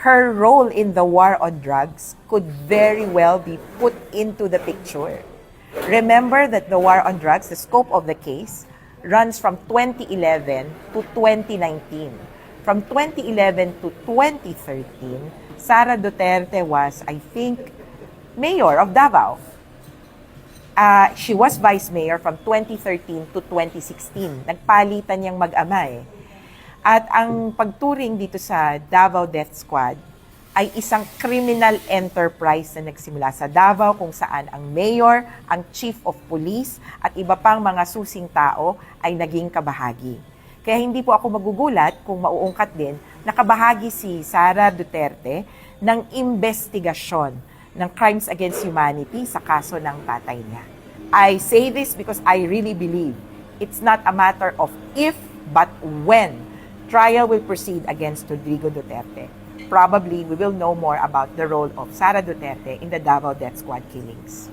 her role in the war on drugs could very well be put into the picture. Remember that the war on drugs, the scope of the case, runs from 2011 to 2019. From 2011 to 2013, Sara Duterte was, I think, mayor of Davao. She was vice mayor from 2013 to 2016. Nagpalitan niyang mag-ama eh. At ang pagturing dito sa Davao Death Squad ay isang criminal enterprise na nagsimula sa Davao kung saan ang mayor, ang chief of police at iba pang mga susing tao ay naging kabahagi. Kaya hindi po ako magugulat kung mauungkat din na kabahagi si Sara Duterte ng investigasyon ng crimes against humanity sa kaso ng tatay niya. I say this because I really believe it's not a matter of if but when trial will proceed against Rodrigo Duterte. Probably we will know more about the role of Sara Duterte in the Davao Death Squad killings.